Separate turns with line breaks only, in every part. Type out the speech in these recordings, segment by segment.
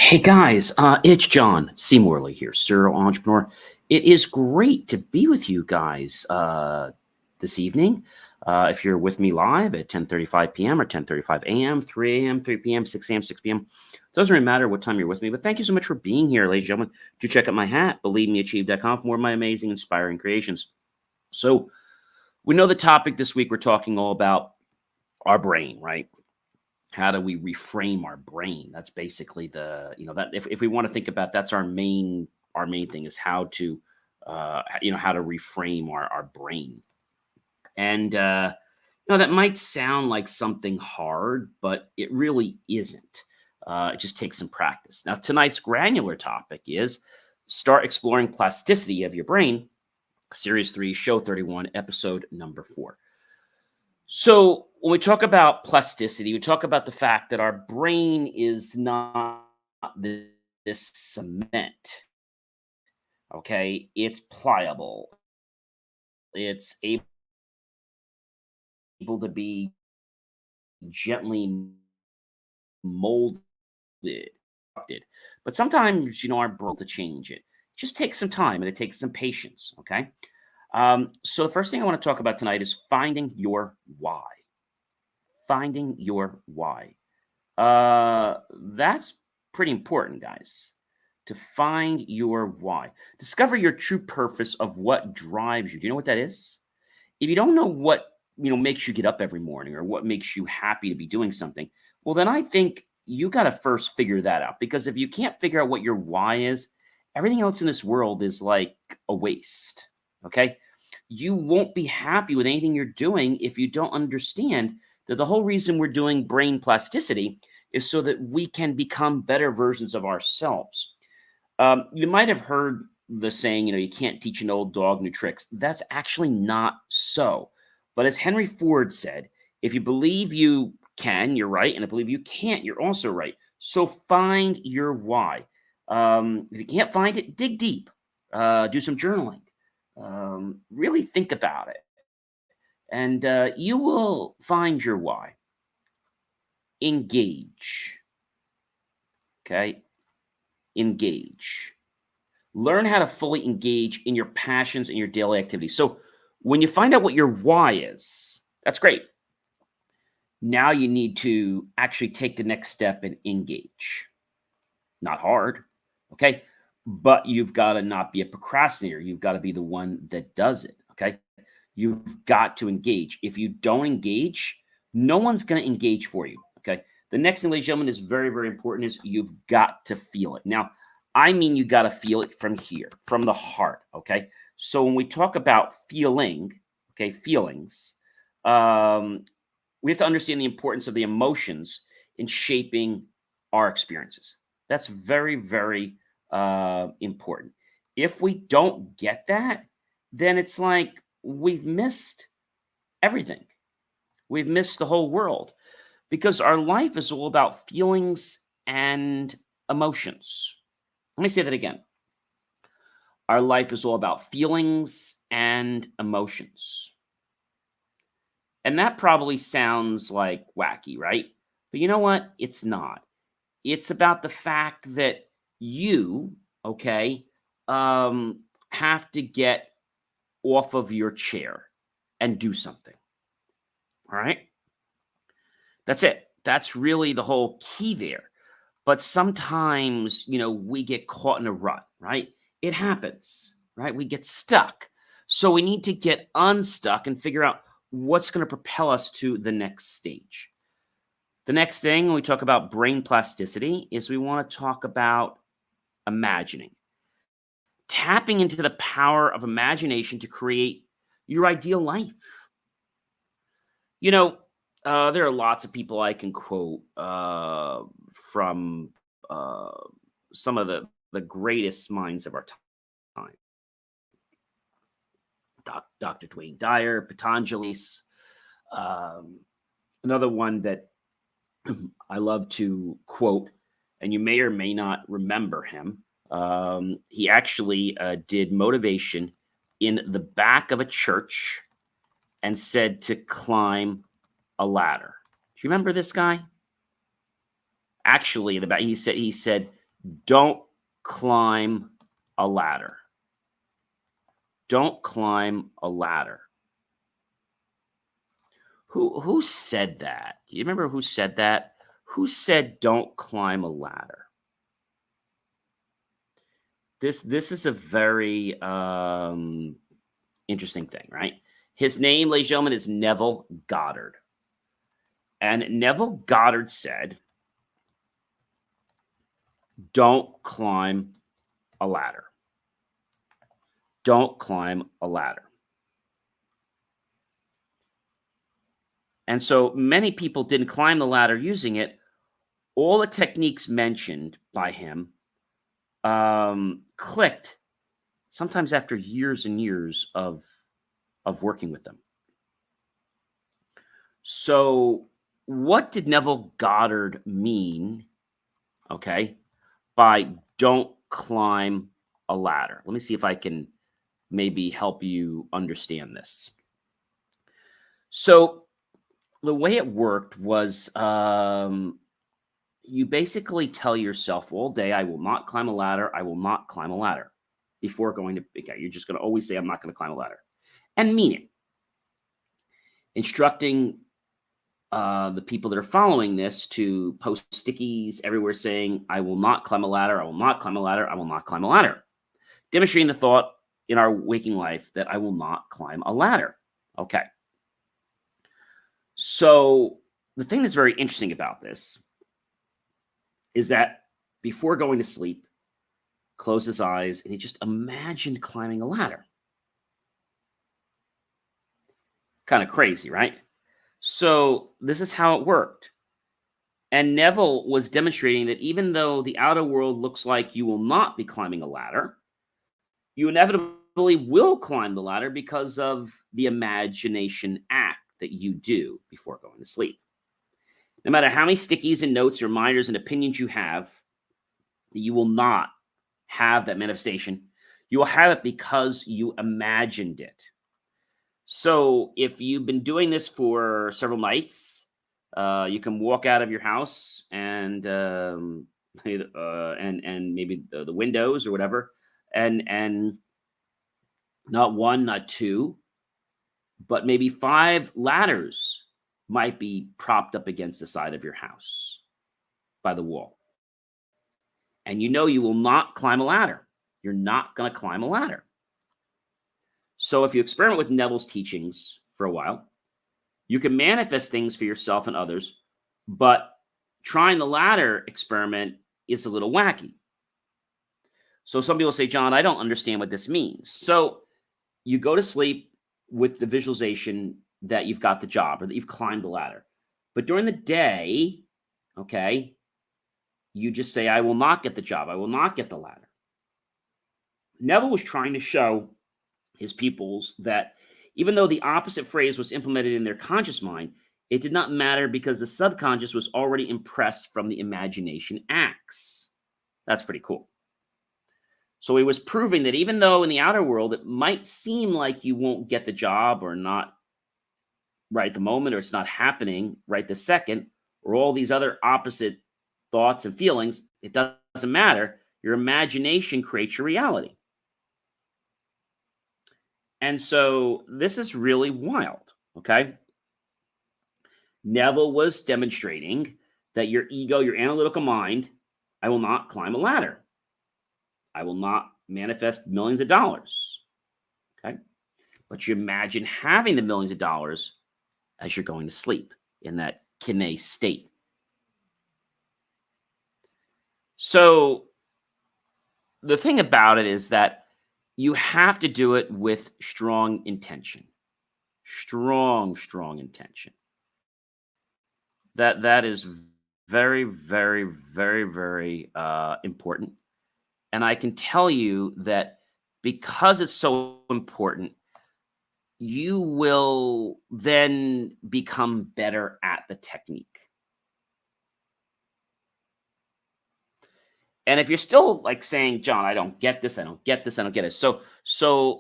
Hey guys, it's John C. Morley here, serial entrepreneur. It is great to be with you guys this evening. If you're with me live at 10:35 p.m. or 10:35 a.m., 3 a.m., 3 p.m., 6 a.m., 6 p.m. Doesn't really matter what time you're with me, but thank you so much for being here, ladies and gentlemen. Do check out my hat, believemeachieve.com, for more of my amazing, inspiring creations. So we know the topic this week. We're talking all about our brain, right? How do we reframe our brain? That's basically that if we want to think about, that's our main thing is how to how to reframe our brain. And that might sound like something hard, but it really isn't. It just takes some practice. Now, tonight's granular topic is start exploring plasticity of your brain, series 3, show 31, episode number 4. So when we talk about plasticity, we talk about the fact that our brain is not this cement. Okay, it's pliable. It's able to be gently molded, but sometimes our brain to change it. Just takes some time and it takes some patience. Okay, so the first thing I want to talk about tonight is finding your why. Finding your why. That's pretty important, guys. To find your why. Discover your true purpose of what drives you. Do you know what that is? If you don't know what, makes you get up every morning or what makes you happy to be doing something, well, then I think you got to first figure that out. Because if you can't figure out what your why is, everything else in this world is like a waste. Okay? You won't be happy with anything you're doing if you don't understand that the whole reason we're doing brain plasticity is so that we can become better versions of ourselves. You might have heard the saying, you can't teach an old dog new tricks. That's actually not so. But as Henry Ford said, if you believe you can, you're right. And I believe you can't, you're also right. So find your why. If you can't find it, dig deep. Do some journaling. Really think about it. And you will find your why. Engage. Okay? Engage. Learn how to fully engage in your passions and your daily activities. So when you find out what your why is, that's great. Now you need to actually take the next step and engage. Not hard, okay? But you've got to not be a procrastinator. You've got to be the one that does it, okay? You've got to engage. If you don't engage, no one's going to engage for you, okay? The next thing, ladies and gentlemen, is very, very important is you've got to feel it. Now, I mean, you got to feel it from here, from the heart, okay? So when we talk about feeling, okay, feelings, we have to understand the importance of the emotions in shaping our experiences. That's very, very important. If we don't get that, then it's like we've missed everything. We've missed the whole world because our life is all about feelings and emotions. Let me say that again. Our life is all about feelings and emotions. And that probably sounds like wacky, right? But you know what? It's not. It's about the fact that you, okay, have to get off of your chair and do something. All right. That's it. That's really the whole key there. But sometimes, we get caught in a rut, right? It happens, right? We get stuck. So we need to get unstuck and figure out what's going to propel us to the next stage. The next thing when we talk about brain plasticity is we want to talk about imagining. Tapping into the power of imagination to create your ideal life. There are lots of people I can quote from uh, some of the greatest minds of our time. Dr. Dwayne Dyer, Patanjali's. Another one that I love to quote, and you may or may not remember him. He actually did motivation in the back of a church and said to climb a ladder. Do you remember this guy? Actually, he said Don't climb a ladder. Don't climb a ladder. Who said that? Do you remember who said that? Who said don't climb a ladder? This is a very interesting thing, right? His name, ladies and gentlemen, is Neville Goddard. And Neville Goddard said, don't climb a ladder. Don't climb a ladder. And so many people didn't climb the ladder using it. All the techniques mentioned by him clicked sometimes after years and years of working with them. So what did Neville Goddard mean, okay, by don't climb a ladder? Let me see if I can maybe help you understand this. So the way it worked was you basically tell yourself all day, I will not climb a ladder. I will not climb a ladder before going to big guy. You're just going to always say, I'm not going to climb a ladder, and mean it. Instructing the people that are following this to post stickies everywhere saying, I will not climb a ladder. I will not climb a ladder. I will not climb a ladder. Demonstrating the thought in our waking life that I will not climb a ladder. Okay. So the thing that's very interesting about this is that before going to sleep, closed his eyes and he just imagined climbing a ladder. Kind of crazy, right? So this is how it worked. And Neville was demonstrating that even though the outer world looks like you will not be climbing a ladder, you inevitably will climb the ladder because of the imagination act that you do before going to sleep. No matter how many stickies and notes, reminders, and opinions you have, you will not have that manifestation. You will have it because you imagined it. So if you've been doing this for several nights, you can walk out of your house and maybe the windows or whatever, and not one, not two, but maybe 5 ladders might be propped up against the side of your house by the wall. And you know you will not climb a ladder. You're not going to climb a ladder. So if you experiment with Neville's teachings for a while, you can manifest things for yourself and others, but trying the ladder experiment is a little wacky. So some people say, John, I don't understand what this means. So you go to sleep with the visualization that you've got the job or that you've climbed the ladder. But during the day, okay, you just say, I will not get the job. I will not get the ladder. Neville was trying to show his pupils that even though the opposite phrase was implemented in their conscious mind, it did not matter because the subconscious was already impressed from the imagination acts. That's pretty cool. So he was proving that even though in the outer world, it might seem like you won't get the job or not right at the moment, or it's not happening right this second, or all these other opposite thoughts and feelings, it doesn't matter. Your imagination creates your reality. And so this is really wild, okay? Neville was demonstrating that your ego, your analytical mind, I will not climb a ladder. I will not manifest millions of dollars, okay? But you imagine having the millions of dollars as you're going to sleep in that kine state. So the thing about it is that you have to do it with strong intention. Strong intention. That is very, very, very, very important. And I can tell you that because it's so important, you will then become better at the technique. And if you're still like saying, John, I don't get this, I don't get this, I don't get it. So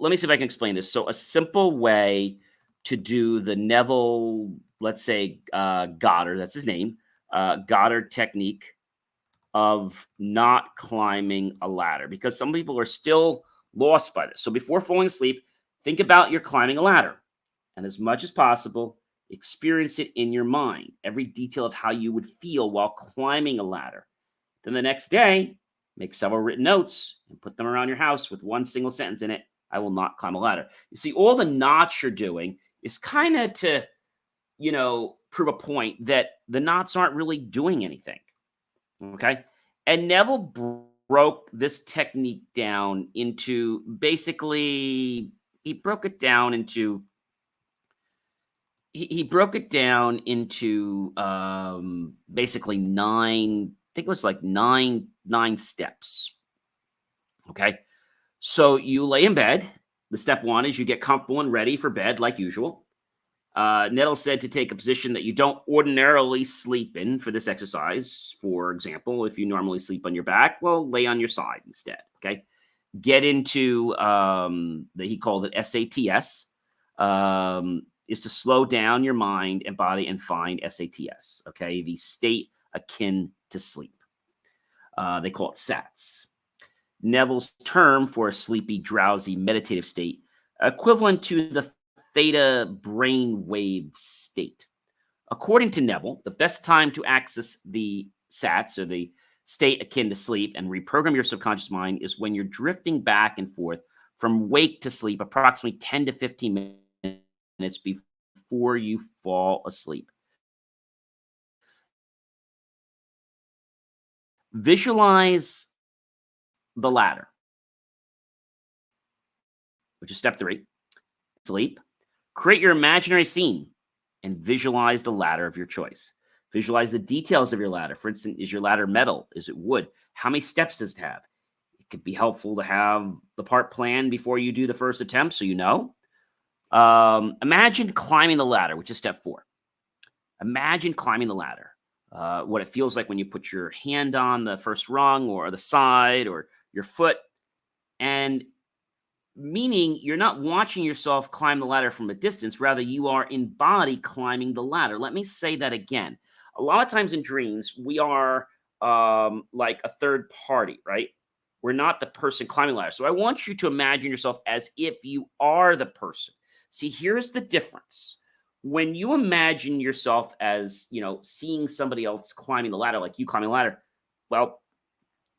let me see if I can explain this. So a simple way to do the Neville, let's say Goddard, that's his name, Goddard technique of not climbing a ladder, because some people are still lost by this. So before falling asleep, think about your climbing a ladder, and as much as possible, experience it in your mind, every detail of how you would feel while climbing a ladder. Then the next day, make several written notes and put them around your house with one single sentence in it: I will not climb a ladder. You see, all the knots you're doing is kind of to, prove a point that the knots aren't really doing anything. Okay. And Neville broke this technique down into basically, he broke it down into, he broke it down into basically nine, I think it was like nine steps. Okay. So you lay in bed. The step one is you get comfortable and ready for bed like usual. Nettle said to take a position that you don't ordinarily sleep in for this exercise. For example, if you normally sleep on your back, well, lay on your side instead. Okay. Get into he called it SATS, is to slow down your mind and body and find SATS. Okay. The state akin to sleep. They call it SATS. Neville's term for a sleepy, drowsy, meditative state, equivalent to the theta brainwave state. According to Neville, the best time to access the SATS, or the state akin to sleep, and reprogram your subconscious mind is when you're drifting back and forth from wake to sleep, approximately 10 to 15 minutes before you fall asleep. Visualize the ladder, which is step 3. Sleep. Create your imaginary scene and visualize the ladder of your choice. Visualize the details of your ladder. For instance, is your ladder metal? Is it wood? How many steps does it have? It could be helpful to have the part planned before you do the first attempt, so you know. Imagine climbing the ladder, which is step 4. Imagine climbing the ladder. What it feels like when you put your hand on the first rung or the side or your foot, and meaning you're not watching yourself climb the ladder from a distance. Rather, you are in body climbing the ladder. Let me say that again. A lot of times in dreams, we are like a third party, right? We're not the person climbing the ladder. So I want you to imagine yourself as if you are the person. See, here's the difference. When you imagine yourself as, seeing somebody else climbing the ladder, like you climbing the ladder, well,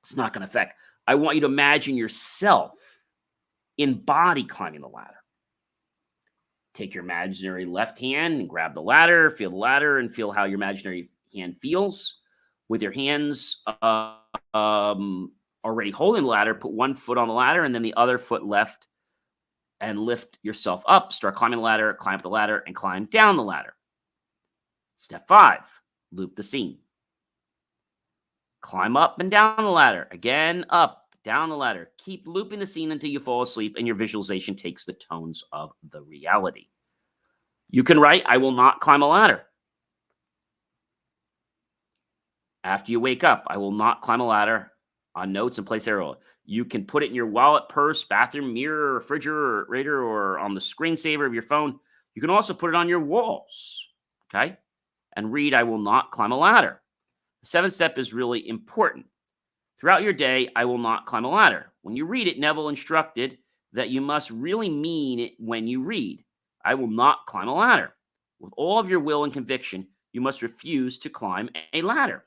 it's not going to affect. I want you to imagine yourself in body climbing the ladder. Take your imaginary left hand and grab the ladder, feel the ladder, and feel how your imaginary hand feels. With your hands already holding the ladder, put one foot on the ladder and then the other foot left, and lift yourself up. Start climbing the ladder, climb up the ladder, and climb down the ladder. Step 5, loop the scene. Climb up and down the ladder. Again, up, down the ladder. Keep looping the scene until you fall asleep and your visualization takes the tones of the reality. You can write, I will not climb a ladder. After you wake up, I will not climb a ladder, on notes and place there. You can put it in your wallet, purse, bathroom, mirror, refrigerator, or on the screensaver of your phone. You can also put it on your walls, okay? And read, I will not climb a ladder. The 7th step is really important. Throughout your day, I will not climb a ladder. When you read it, Neville instructed that you must really mean it when you read, I will not climb a ladder. With all of your will and conviction, you must refuse to climb a ladder.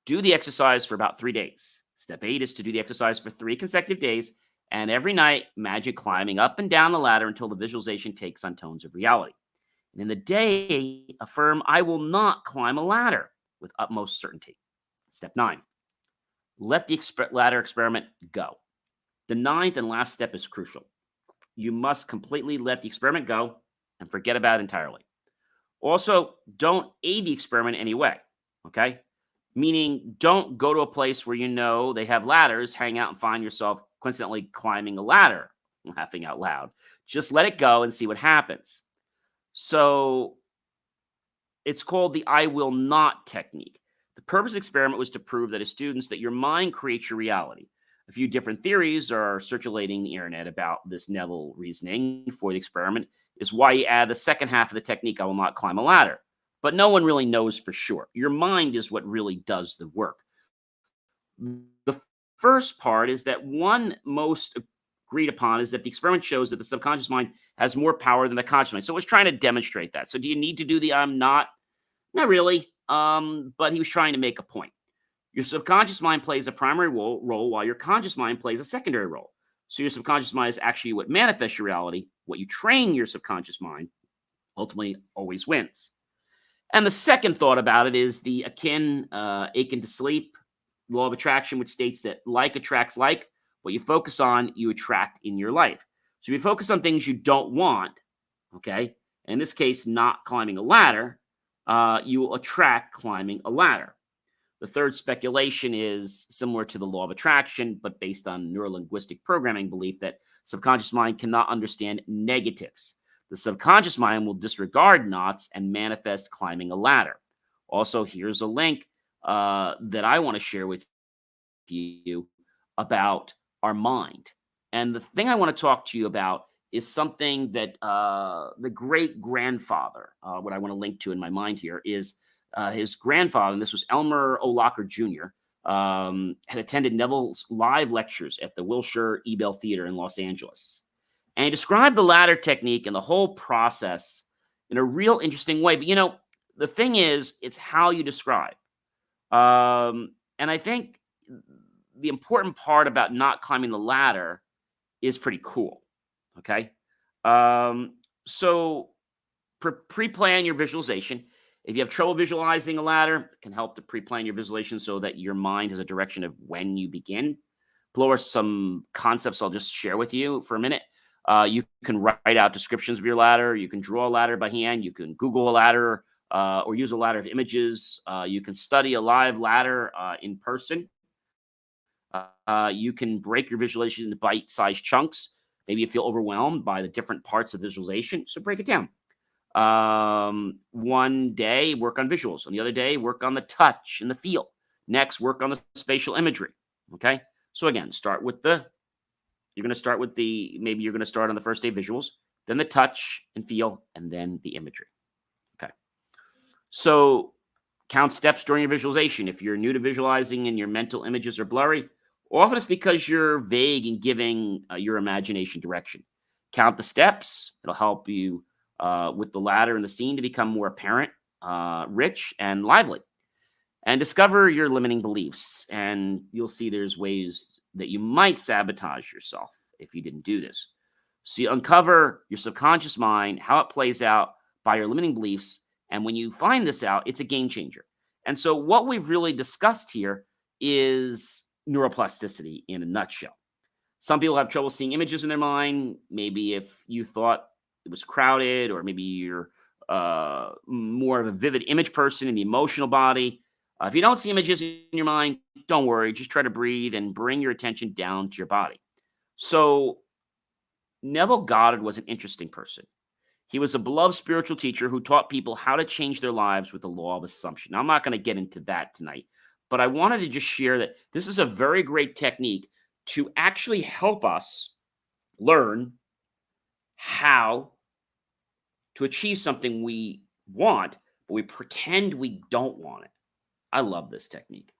Do the exercise for about 3 days. Step 8 is to do the exercise for 3 consecutive days, and every night, imagine climbing up and down the ladder until the visualization takes on tones of reality. And in the day, affirm, I will not climb a ladder with utmost certainty. Step 9, let the ladder experiment go. The 9th and last step is crucial. You must completely let the experiment go and forget about it entirely. Also, don't aid the experiment in any way, okay? Meaning, don't go to a place where you know they have ladders, hang out and find yourself coincidentally climbing a ladder, laughing out loud. Just let it go and see what happens. So it's called the I will not technique. The purpose of the experiment was to prove that as students that your mind creates your reality. A few different theories are circulating the internet about this Neville reasoning for the experiment is why you add the second half of the technique, I will not climb a ladder. but no one really knows for sure. Your mind is what really does the work. The first part is that one most agreed upon is that the experiment shows that the subconscious mind has more power than the conscious mind. So it was trying to demonstrate that. So do you need to do the I'm not? Not really. But he was trying to make a point. Your subconscious mind plays a primary role while your conscious mind plays a secondary role. So your subconscious mind is actually what manifests your reality. What you train your subconscious mind ultimately always wins. And the second thought about it is the akin to sleep law of attraction, which states that like attracts like. What you focus on, you attract in your life. So if you focus on things you don't want, okay, in this case, not climbing a ladder, you will attract climbing a ladder. The third speculation is similar to the law of attraction, but based on neurolinguistic programming belief that subconscious mind cannot understand negatives. The subconscious mind will disregard knots and manifest climbing a ladder. Also, here's a link that I want to share with you about our mind. And the thing I want to talk to you about is something that the great-grandfather, what I want to link to in my mind here, is his grandfather, and this was Elmer O. Locker Jr., had attended Neville's live lectures at the Wilshire Ebell Theater in Los Angeles. And he described the ladder technique and the whole process in a real interesting way. But, you know, the thing is, it's how you describe. And I think the important part about not climbing the ladder is pretty cool. Okay. So pre-plan your visualization. If you have trouble visualizing a ladder, it can help to pre-plan your visualization so that your mind has a direction of when you begin. Below are some concepts I'll just share with you for a minute. You can write out descriptions of your ladder. You can draw a ladder by hand. You can Google a ladder or use a ladder of images. You can study a live ladder in person. You can break your visualization into bite-sized chunks. Maybe you feel overwhelmed by the different parts of visualization, so break it down. One day, work on visuals. On the other day, work on the touch and the feel. Next, work on the spatial imagery. Okay. So again, you're going to start with maybe you're going to start on the first day visuals, then the touch and feel, and then the imagery. Okay. So count steps during your visualization. If you're new to visualizing and your mental images are blurry, often it's because you're vague in giving your imagination direction. Count the steps. It'll help you with the ladder and the scene to become more apparent, rich, and lively. And discover your limiting beliefs. And you'll see there's ways that you might sabotage yourself if you didn't do this. So you uncover your subconscious mind, how it plays out by your limiting beliefs. And when you find this out, it's a game changer. And so what we've really discussed here is neuroplasticity in a nutshell. Some people have trouble seeing images in their mind. Maybe if you thought it was crowded, or maybe you're more of a vivid image person in the emotional body. If you don't see images in your mind, don't worry. Just try to breathe and bring your attention down to your body. So Neville Goddard was an interesting person. He was a beloved spiritual teacher who taught people how to change their lives with the law of assumption. Now, I'm not going to get into that tonight, but I wanted to just share that this is a very great technique to actually help us learn how to achieve something we want, but we pretend we don't want it. I love this technique.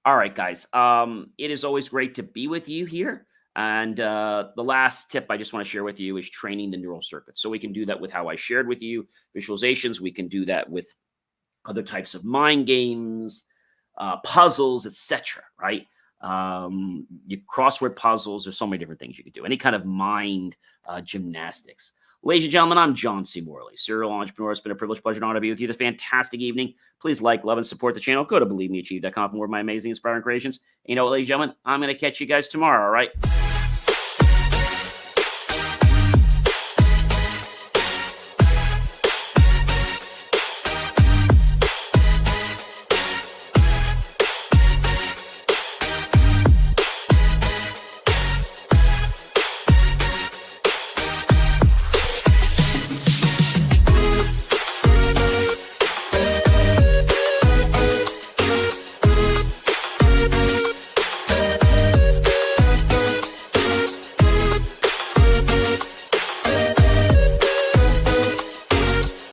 All right, guys. It is always great to be with you here. And the last tip I just want to share with you is training the neural circuits. So we can do that with how I shared with you, visualizations. We can do that with other types of mind games, puzzles, etc. Right? You crossword puzzles. There's so many different things you could do. Any kind of mind gymnastics. Ladies and gentlemen, I'm John C. Morley, serial entrepreneur. It's been a privilege, pleasure, and honor to be with you this fantastic evening. Please like, love, and support the channel. Go to BelieveMeAchieve.com for more of my amazing, inspiring creations. And you know what, ladies and gentlemen, I'm going to catch you guys tomorrow, all right?